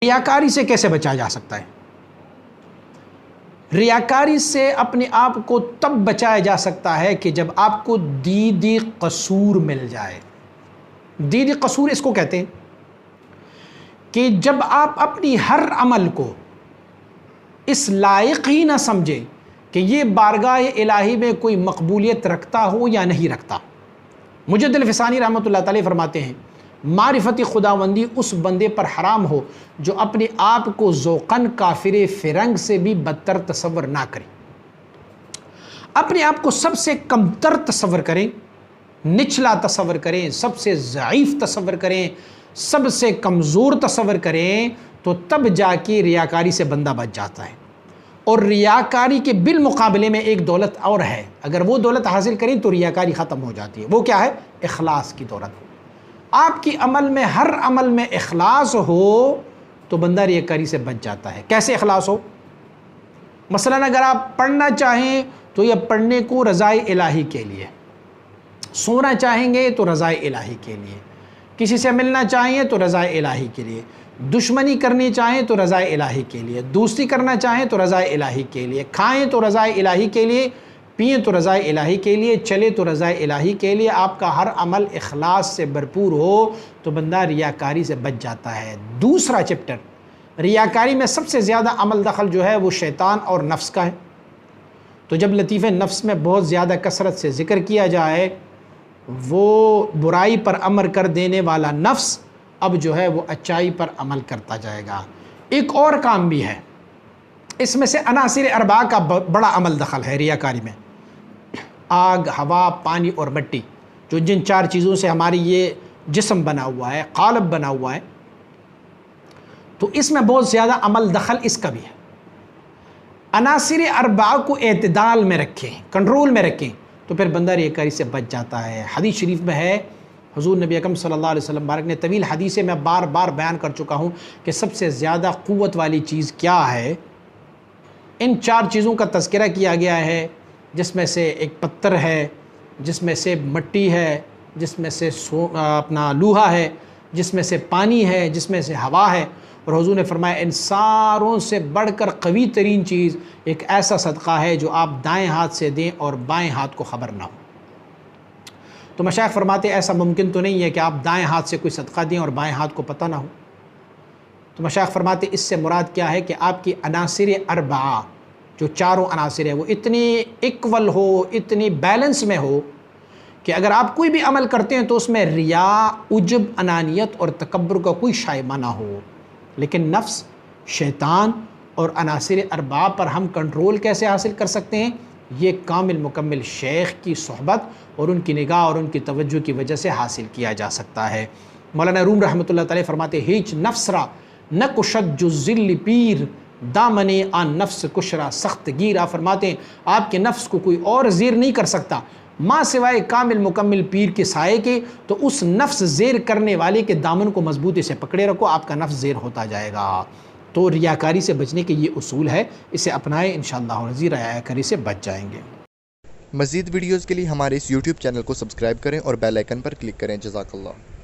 ریاکاری سے کیسے بچایا جا سکتا ہے؟ ریاکاری سے اپنے آپ کو تب بچایا جا سکتا ہے کہ جب آپ کو دیدی قصور مل جائے۔ دیدی قصور اس کو کہتے ہیں کہ جب آپ اپنی ہر عمل کو اس لائق ہی نہ سمجھیں کہ یہ بارگاہ الہی میں کوئی مقبولیت رکھتا ہو یا نہیں رکھتا۔ مجد الفسانی رحمۃ اللہ تعالی فرماتے ہیں معرفت خداوندی اس بندے پر حرام ہو جو اپنے آپ کو ذوقاً کافر فرنگ سے بھی بدتر تصور نہ کرے، اپنے آپ کو سب سے کمتر تصور کریں، نچلا تصور کریں، سب سے ضعیف تصور کریں، سب سے کمزور تصور کریں، تو تب جا کے ریاکاری سے بندہ بچ جاتا ہے۔ اور ریاکاری کے بالمقابلے میں ایک دولت اور ہے، اگر وہ دولت حاصل کریں تو ریاکاری ختم ہو جاتی ہے۔ وہ کیا ہے؟ اخلاص کی دولت۔ آپ کی عمل میں، ہر عمل میں اخلاص ہو تو بندہ ریاکاری سے بچ جاتا ہے۔ کیسے اخلاص ہو؟ مثلا اگر آپ پڑھنا چاہیں تو یہ پڑھنے کو رضائے الہی کے لیے، سونا چاہیں گے تو رضائے الہی کے لیے، کسی سے ملنا چاہیں تو رضائے الہی کے لیے، دشمنی کرنی چاہیں تو رضائے الہی کے لیے، دوستی کرنا چاہیں تو رضائے الہی کے لیے، کھائیں تو رضائے الہی کے لیے، پئیں تو رضائے الہی کے لیے، چلے تو رضائے الہی کے لیے، آپ کا ہر عمل اخلاص سے بھرپور ہو تو بندہ ریاکاری سے بچ جاتا ہے۔ دوسرا چیپٹر، ریاکاری میں سب سے زیادہ عمل دخل جو ہے وہ شیطان اور نفس کا ہے۔ تو جب لطیف نفس میں بہت زیادہ کثرت سے ذکر کیا جائے، وہ برائی پر امر کر دینے والا نفس اب جو ہے وہ اچائی پر عمل کرتا جائے گا۔ ایک اور کام بھی ہے، اس میں سے عناصر اربعہ کا بڑا عمل دخل ہے ریاکاری میں۔ آگ، ہوا، پانی اور مٹی، جو جن چار چیزوں سے ہماری یہ جسم بنا ہوا ہے، قالب بنا ہوا ہے، تو اس میں بہت زیادہ عمل دخل اس کا بھی ہے۔ عناصر اربعہ کو اعتدال میں رکھیں، کنٹرول میں رکھیں، تو پھر بندہ ریاکاری سے بچ جاتا ہے۔ حدیث شریف میں ہے، حضور نبی اکرم صلی اللہ علیہ وسلم بارک نے طویل حدیث میں بار بار بیان کر چکا ہوں کہ سب سے زیادہ قوت والی چیز کیا ہے۔ ان چار چیزوں کا تذکرہ کیا گیا ہے، جس میں سے ایک پتھر ہے، جس میں سے مٹی ہے، جس میں سے اپنا لوہا ہے، جس میں سے پانی ہے، جس میں سے ہوا ہے۔ اور حضور نے فرمایا ان ساروں سے بڑھ کر قوی ترین چیز ایک ایسا صدقہ ہے جو آپ دائیں ہاتھ سے دیں اور بائیں ہاتھ کو خبر نہ ہو۔ تو مشائخ فرماتے ایسا ممکن تو نہیں ہے کہ آپ دائیں ہاتھ سے کوئی صدقہ دیں اور بائیں ہاتھ کو پتہ نہ ہو۔ تو مشائخ فرماتے اس سے مراد کیا ہے کہ آپ کی عناصر اربعہ، جو چاروں عناصر ہیں، وہ اتنی ایکول ہو، اتنی بیلنس میں ہو کہ اگر آپ کوئی بھی عمل کرتے ہیں تو اس میں ریا، عجب، انانیت اور تکبر کا کوئی شائبہ نہ ہو۔ لیکن نفس، شیطان اور عناصر اربعہ پر ہم کنٹرول کیسے حاصل کر سکتے ہیں؟ یہ کامل مکمل شیخ کی صحبت اور ان کی نگاہ اور ان کی توجہ کی وجہ سے حاصل کیا جا سکتا ہے۔ مولانا روم رحمۃ اللہ تعالی فرماتے ہیچ نفس را نہ کشد جو ذل پیر، دامن آن نفس کشرا سخت گیر۔ آپ فرماتے ہیں آپ کے نفس کو کوئی اور زیر نہیں کر سکتا ماں سوائے کامل مکمل پیر کے سائے کے، تو اس نفس زیر کرنے والے کے دامن کو مضبوطی سے پکڑے رکھو، آپ کا نفس زیر ہوتا جائے گا۔ تو ریاکاری سے بچنے کے یہ اصول ہے، اسے اپنائیں، انشاءاللہ ریاکاری سے بچ جائیں گے۔ مزید ویڈیوز کے لیے ہمارے اس YouTube چینل کو سبسکرائب کریں اور بیل آئیکن پر کلک کریں۔ جزاک اللہ۔